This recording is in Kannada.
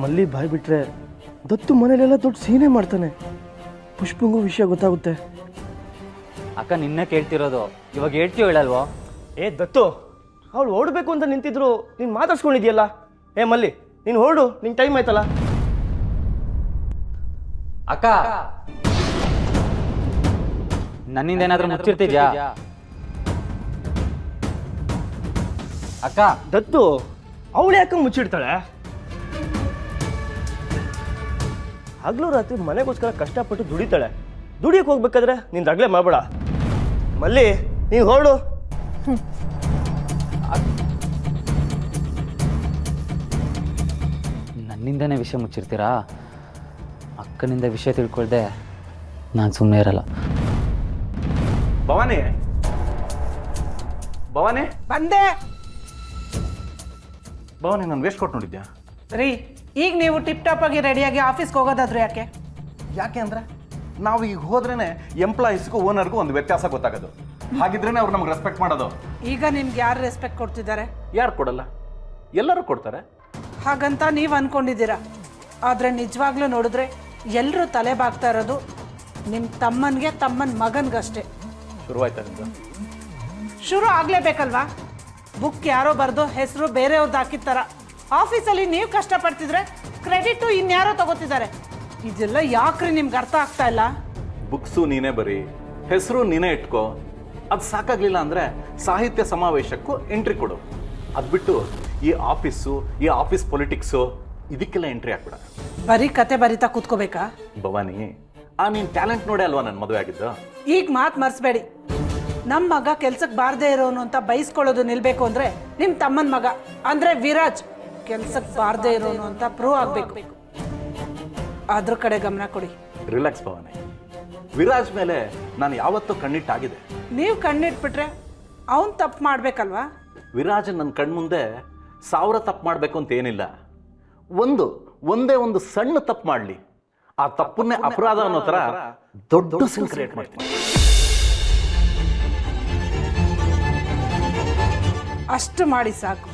ಮಲ್ಲಿ ಬಾಯ್ ಬಿಟ್ರೆ ದತ್ತು ಮನೇಲೆಲ್ಲ ದೊಡ್ಡ ಸೀನೆ ಮಾಡ್ತಾನೆ. ಪುಷ್ಪಂಗೂ ವಿಷಯ ಗೊತ್ತಾಗುತ್ತೆ. ಅಕ್ಕ ನಿನ್ನೆ ಕೇಳ್ತಿರೋದು, ಇವಾಗ ಹೇಳ್ತೀವೋ ಹೇಳಲ್ವೋ? ಏ ದತ್ತು, ಅವಳು ಓಡಬೇಕು ಅಂತ ನಿಂತಿದ್ರು, ನೀನು ಮಾತಾಡ್ಸ್ಕೊಂಡಿದ್ಯಲ್ಲ. ಏ ಮಲ್ಲಿ, ನೀನು ಹೊರಡು, ನಿಂಗೆ ಟೈಮ್ ಆಯ್ತಲ್ಲ. ಅಕ್ಕ, ನನ್ನಿಂದ ಏನಾದ್ರೂ ಮುಚ್ಚಿರ್ತಿದ್ಯಾ? ಅಕ್ಕ, ದತ್ತು, ಅವಳು ಯಾಕೆ ಮುಚ್ಚಿಡ್ತಾಳೆ? ಹಗಲು ರಾತ್ರಿ ಮನೆಗೋಸ್ಕರ ಕಷ್ಟಪಟ್ಟು ದುಡಿತಾಳೆ. ದುಡಿಯಕ್ಕೆ ಹೋಗ್ಬೇಕಾದ್ರೆ ನೀನು ರಗಳೆ ಮಾಡಬೇಡ. ಮಲ್ಲಿ, ನೀನು ಹೊರಡು. ನನ್ನಿಂದನೇ ವಿಷಯ ಮುಚ್ಚಿರ್ತೀರಾ? ಅಕ್ಕನಿಂದ ವಿಷಯ ತಿಳ್ಕೊಳ್ದೆ ನಾನು ಸುಮ್ಮನೆ ಇರಲ್ಲ. ಭವಾನಿ, ಭವಾನಿ ಬಂದೆ ಭವಾನಿ, ನಾನು ವೇಸ್ಟ್ ಕೊಟ್ಟು ನೋಡಿದ್ಯಾ? ರೀ, ಈಗ ನೀವು ಟಿಪ್ ಟಾಪ್ ಆಗಿ ರೆಡಿಯಾಗಿ ಆಫೀಸ್ಗೆ ಹೋಗೋದಾದ್ರು ಯಾಕೆ? ಯಾಕೆ ಅಂದ್ರೆ ನಾವು ಈಗ ಹೋದ್ರೇನೆ ಎಂಪ್ಲಾಯೀಸ್ಗೂ ಓನರ್ಗೂ ಒಂದು ವ್ಯತ್ಯಾಸ ಗೊತ್ತಾಗೋದು. ಹಾಗಿದ್ರೇನೆ ಅವ್ರು ನಮ್ಗೆ ರೆಸ್ಪೆಕ್ಟ್ ಮಾಡೋದು. ಈಗ ನಿಮ್ಗೆ ಯಾರು ರೆಸ್ಪೆಕ್ಟ್ ಕೊಡ್ತಿದ್ದಾರೆ? ಯಾರು ಕೊಡಲ್ಲ? ಎಲ್ಲರೂ ಕೊಡ್ತಾರೆ. ಹಾಗಂತ ನೀವು ಅನ್ಕೊಂಡಿದ್ದೀರಾ, ಆದರೆ ನಿಜವಾಗ್ಲೂ ನೋಡಿದ್ರೆ ಎಲ್ಲರೂ ತಲೆ ಬಾಗ್ತಾ ಇರೋದು ನಿಮ್ಮ ತಮ್ಮನಿಗೆ, ತಮ್ಮನ ಮಗನಿಗಷ್ಟೇ. ಶುರುವಾಯ್ತಾ ನಿಮ್ದು? ಶುರು ಆಗಲೇಬೇಕಲ್ವಾ? ಬುಕ್ ಯಾರೋ ಬರೆದು ಹೆಸರು ಬೇರೆಯವ್ರದ್ದು ಹಾಕಿರ್ತಾರ. ಆಫೀಸಲ್ಲಿ ನೀವು ಕಷ್ಟಪಡ್ತಿದ್ರೆ ಕ್ರೆಡಿಟು ಇನ್ಯಾರೋ ತಗೋತಿದ್ದಾರೆ. ಇದೆಲ್ಲ ಯಾಕ್ರಿ ನಿಮ್ಗೆ ಅರ್ಥ ಆಗ್ತಾ ಇಲ್ಲ? ಬುಕ್ಸು ನೀನೇ ಬರೀ, ಹೆಸರು ನೀನೇ ಇಟ್ಕೋ. ಅದು ಸಾಕಾಗ್ಲಿಲ್ಲ ಅಂದ್ರೆ ಸಾಹಿತ್ಯ ಸಮಾವೇಶಕ್ಕೂ ಎಂಟ್ರಿ ಕೊಡು. ಅದು ಬಿಟ್ಟು ಈ ಆಫೀಸು, ಈ ಆಫೀಸ್ ಪೊಲಿಟಿಕ್ಸು, ಇದಕ್ಕೆಲ್ಲ ಎಂಟ್ರಿ ಹಾಕ್ಬಿಡ. ಬರೀ ಕತೆ ಬರಿತಾ ಕೂತ್ಕೋಬೇಕಾ? ಭವಾನಿ, ನೀನ್ ಟ್ಯಾಲೆಂಟ್ ನೋಡೇ ಅಲ್ವಾ ನನ್ನ ಮದುವೆ ಆಗಿದ್ದು? ಈಗ ಮಾತು ಮರ್ಸ್ಬೇಡಿ. ನಮ್ಮ ಮಗ ಕೆಲ್ಸಕ್ಕೆ ಬಾರದೇ ಇರೋನು ಅಂತ ಬೈಸ್ಕೊಳ್ಳೋದು ನಿಲ್ಬೇಕು ಅಂದ್ರೆ ನಿಮ್ಮ ತಮ್ಮನ ಮಗ ಅಂದ್ರೆ ವಿರಾಜ್ ಕೆಲ್ಸಕ್ಕೆ ಬಾರದೇ ಇರೋನು ಅಂತ ಪ್ರೂವ್ ಆಗ್ಬೇಕು. ಅದ್ರ ಕಡೆ ಗಮನ ಕೊಡಿ. ರಿಲ್ಯಾಕ್ಸ್ ಭವಾನಿ, ವಿರಾಜ್ ಮೇಲೆ ನಾನು ಯಾವತ್ತೂ ಕಣ್ಣಿಟ್ಟಾಗಿದೆ. ನೀವು ಕಣ್ಣಿಟ್ಬಿಟ್ರೆ ಅವನ್ ತಪ್ಪು ಮಾಡ್ಬೇಕಲ್ವಾ? ವಿರಾಜ್ ನನ್ನ ಕಣ್ಮುಂದೆ 1000 ತಪ್ಪು ಮಾಡಬೇಕು ಅಂತ ಏನಿಲ್ಲ. ಒಂದೇ ಒಂದು ಸಣ್ಣ ತಪ್ಪು ಮಾಡಲಿ, ಆ ತಪ್ಪನ್ನೇ ಅಪರಾಧ ಅನ್ನೋ ಥರ ದೊಡ್ಡ ಸೀನ್ ಕ್ರಿಯೇಟ್ ಮಾಡ್ತೀನಿ. ಅಷ್ಟು ಮಾಡಿ ಸಾಕು.